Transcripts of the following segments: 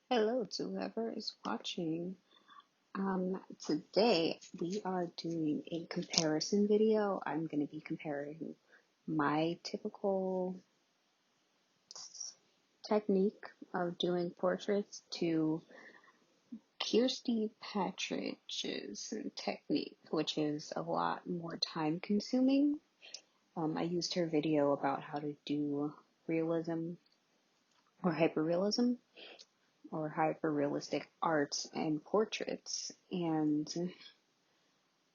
Hello to whoever is watching. Today we are doing a comparison video. I'm going to be comparing my typical technique of doing portraits to Kirsty Partridge's technique, which is a lot more time consuming. I used her video about how to do realism or hyperrealism or hyper realistic arts and portraits, and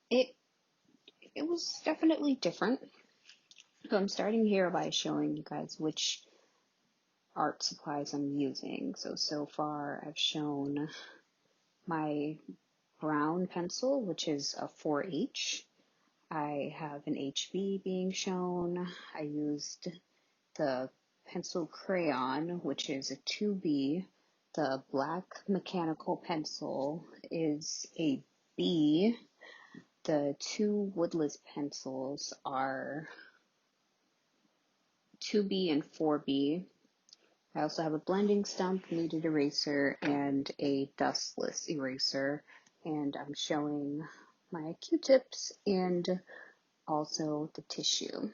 it it was definitely different. So I'm starting here by showing you guys which art supplies I'm using. So far I've shown my brown pencil, which is a 4H. I have an HB being shown. I used the pencil crayon, which is a 2B. The black mechanical pencil is a B. The two woodless pencils are 2B and 4B. I also have a blending stump, kneaded eraser, and a dustless eraser. And I'm showing my Q-tips and also the tissue.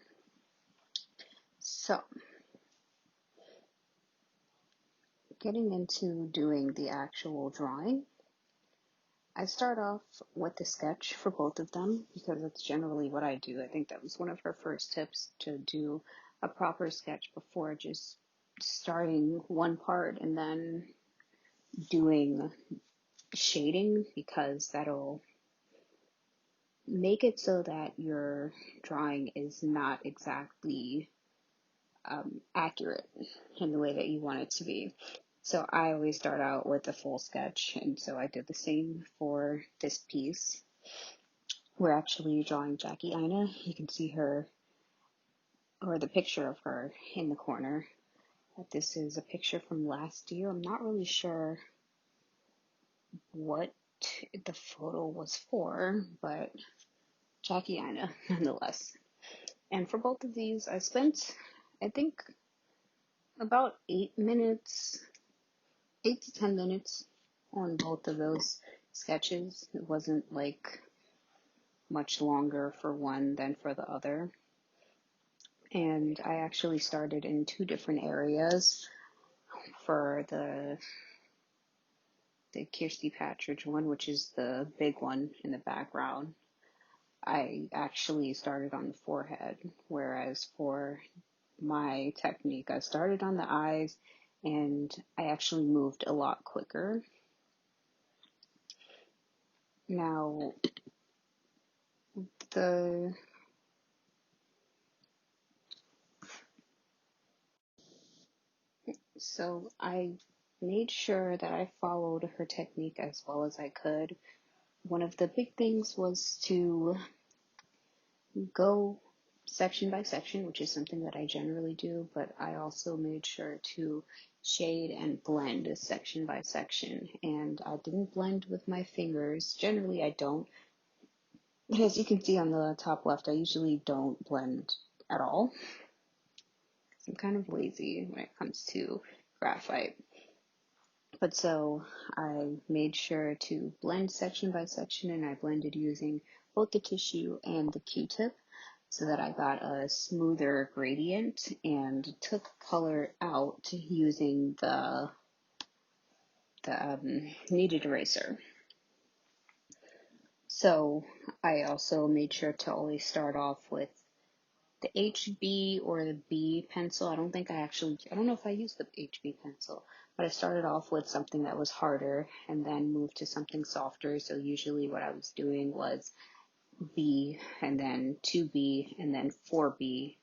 So, getting into doing the actual drawing, I start off with the sketch for both of them because that's generally what I do. I think that was one of her first tips, to do a proper sketch before just starting one part and then doing shading, because that'll make it so that your drawing is not exactly accurate in the way that you want it to be. So I always start out with a full sketch, and so I did the same for this piece. We're actually drawing Jackie Aina. You can see her, or the picture of her, in the corner. This is a picture from last year. I'm not really sure what the photo was for, but Jackie Aina nonetheless. And for both of these, I spent, I think, about 8 to 10 minutes on both of those sketches. It wasn't like much longer for one than for the other. And I actually started in two different areas. For the Kirsty Partridge one, which is the big one in the background, I actually started on the forehead, whereas for my technique, I started on the eyes, and I actually moved a lot quicker. Now, so I made sure that I followed her technique as well as I could. One of the big things was to go section by section, which is something that I generally do, but I also made sure to shade and blend section by section. And I didn't blend with my fingers. Generally, I don't. But as you can see on the top left, I usually don't blend at all. I'm kind of lazy when it comes to graphite. But so I made sure to blend section by section, and I blended using both the tissue and the Q-tip, so that I got a smoother gradient, and took color out using the kneaded eraser. So I also made sure to always start off with the HB or the B pencil. I don't know if I used the HB pencil, but I started off with something that was harder and then moved to something softer. So usually what I was doing was B and then 2B and then 4B.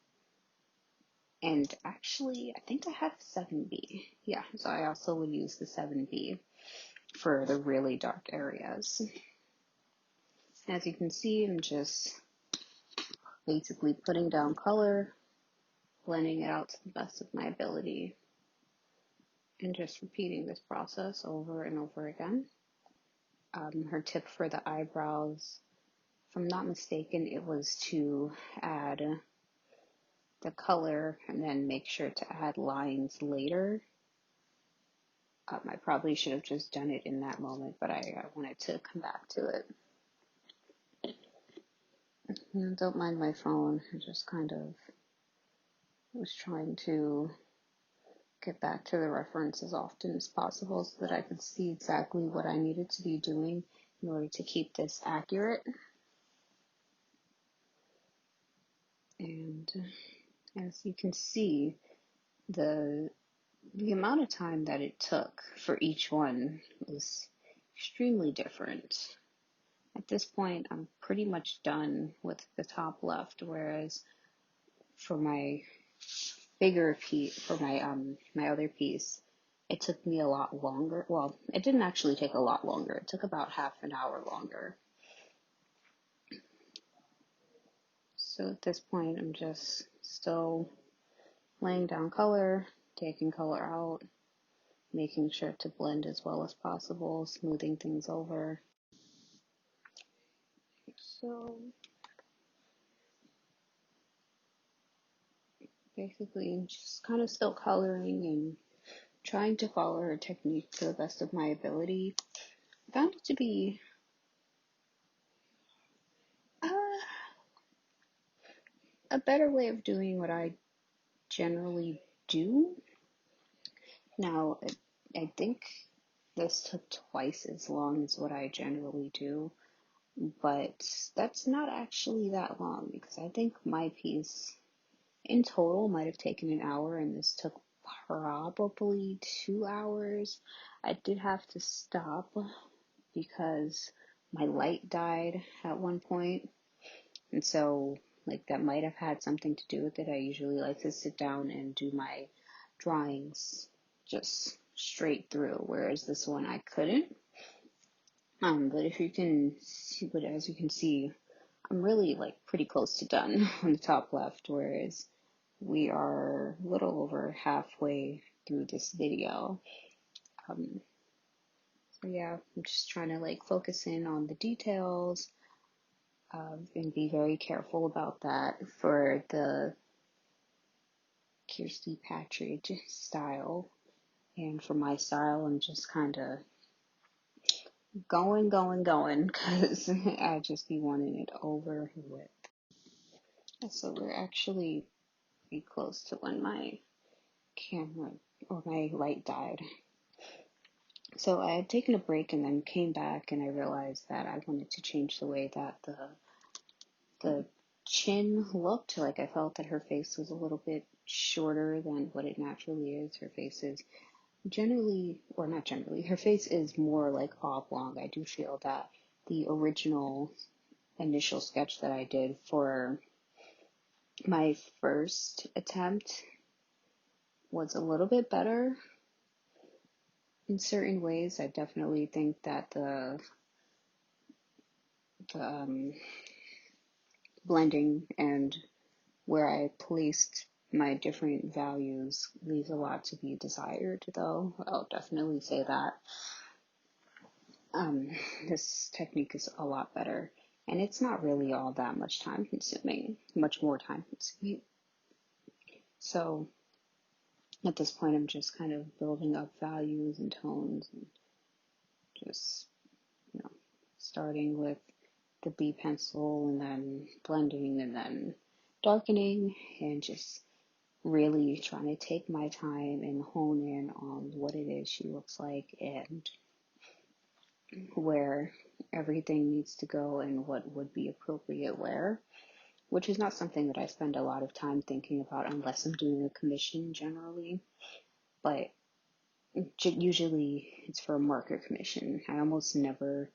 And actually, I think I have 7B. Yeah, so I also would use the 7B for the really dark areas. As you can see, I'm just basically putting down color, blending it out to the best of my ability, and just repeating this process over and over again. Her tip for the eyebrows, if I'm not mistaken, it was to add the color and then make sure to add lines later. I probably should have just done it in that moment, but I wanted to come back to it. Don't mind my phone. I just kind of was trying to get back to the reference as often as possible so that I could see exactly what I needed to be doing in order to keep this accurate. And as you can see, the amount of time that it took for each one was extremely different. At this point, I'm pretty much done with the top left, whereas for my bigger piece, for my other piece, it took me a lot longer. Well, it didn't actually take a lot longer. It took about half an hour longer. So at this point, I'm just still laying down color, taking color out, making sure to blend as well as possible, smoothing things over. So basically, just kind of still coloring and trying to follow her technique to the best of my ability. I found it to be a better way of doing what I generally do. Now, I think this took twice as long as what I generally do, but that's not actually that long because I think my piece in total might have taken an hour and this took probably 2 hours. I did have to stop because my light died at one point, and so like that might have had something to do with it. I usually like to sit down and do my drawings just straight through, whereas this one I couldn't. But if you can see, but as you can see, I'm really like pretty close to done on the top left, whereas we are a little over halfway through this video. So yeah, I'm just trying to like focus in on the details and be very careful about that for the Kirsty Partridge style. And for my style, I'm just kind of going, because I just be wanting it over with. So we're actually pretty close to when my camera or my light died. So I had taken a break and then came back and I realized that I wanted to change the way that the chin looked. Like I felt that her face was a little bit shorter than what it naturally is. Her face is generally, or not generally, her face is more like oblong. I do feel that the original initial sketch that I did for my first attempt was a little bit better in certain ways. I definitely think that the blending and where I placed my different values leaves a lot to be desired, though. I'll definitely say that. This technique is a lot better, and it's not really all that much time consuming, much more time consuming. So at this point, I'm just kind of building up values and tones and just, starting with the B pencil and then blending and then darkening and just really trying to take my time and hone in on what it is she looks like and where everything needs to go and what would be appropriate where, which is not something that I spend a lot of time thinking about unless I'm doing a commission generally, but usually it's for a marker commission. I almost never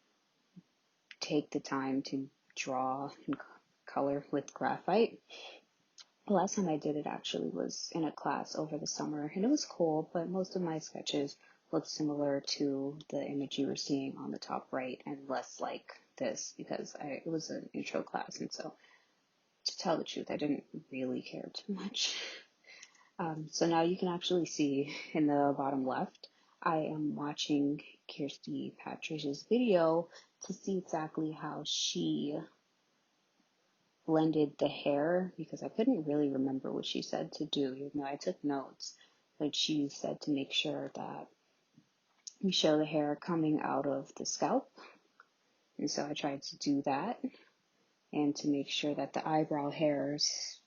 take the time to draw and color with graphite. The last time I did it actually was in a class over the summer, and it was cool, but most of my sketches look similar to the image you were seeing on the top right and less like this because it was an intro class, and so to tell the truth, I didn't really care too much. So now you can actually see in the bottom left, I am watching Kirsty Partridge's video to see exactly how she blended the hair because I couldn't really remember what she said to do, even though I took notes, but she said to make sure that you show the hair coming out of the scalp. And so I tried to do that and to make sure that the eyebrow hairs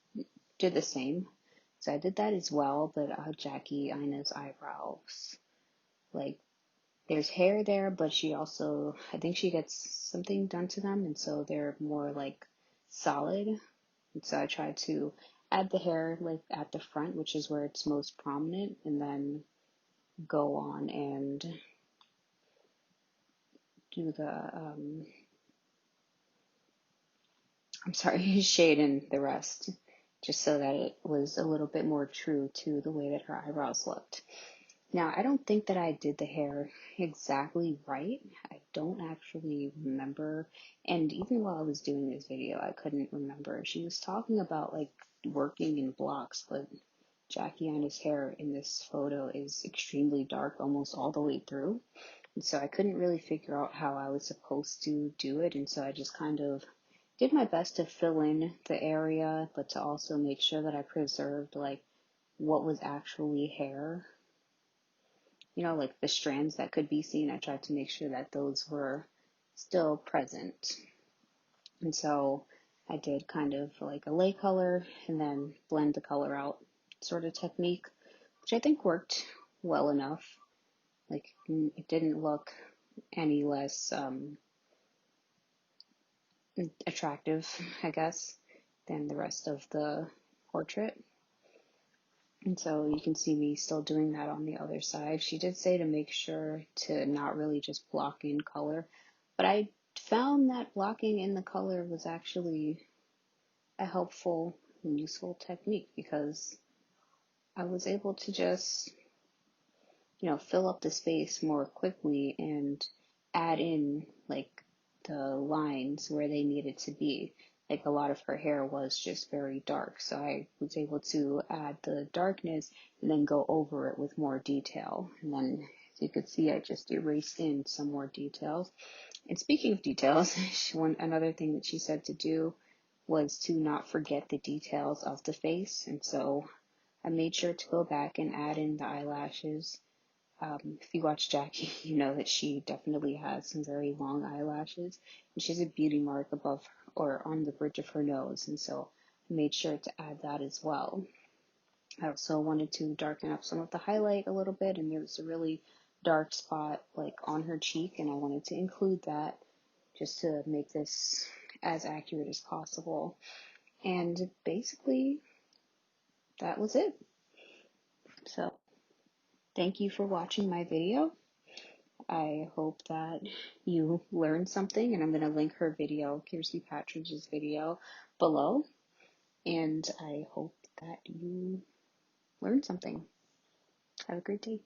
did the same. So I did that as well, but Jackie Aina's eyebrows, like, there's hair there, but she also, I think she gets something done to them, and so they're more like solid. And so I tried to add the hair like at the front, which is where it's most prominent, and then go on and do the, shade in the rest, just so that it was a little bit more true to the way that her eyebrows looked. Now, I don't think that I did the hair exactly right. I don't actually remember. And even while I was doing this video, I couldn't remember. She was talking about like working in blocks, but Jackie Aina's hair in this photo is extremely dark almost all the way through. And so I couldn't really figure out how I was supposed to do it. And so I just kind of did my best to fill in the area, but to also make sure that I preserved like what was actually hair. You know, like the strands that could be seen, I tried to make sure that those were still present. And so I did kind of like a lay color and then blend the color out sort of technique, which I think worked well enough. Like, it didn't look any less attractive, I guess, than the rest of the portrait. And so you can see me still doing that on the other side. She did say to make sure to not really just block in color, but I found that blocking in the color was actually a helpful and useful technique, because I was able to just, fill up the space more quickly and add in like the lines where they needed to be. Like, a lot of her hair was just very dark, so I was able to add the darkness and then go over it with more detail. And then, as you could see, I just erased in some more details. And speaking of details, another thing that she said to do was to not forget the details of the face. And so I made sure to go back and add in the eyelashes. If you watch Jackie, you know that she definitely has some very long eyelashes, and she has a beauty mark above or on the bridge of her nose, and so I made sure to add that as well. I also wanted to darken up some of the highlight a little bit, and there was a really dark spot like on her cheek, and I wanted to include that just to make this as accurate as possible. And basically, that was it. So thank you for watching my video. I hope that you learned something, and I'm going to link her video, Kirsty Partridge's video, below. And I hope that you learned something. Have a great day.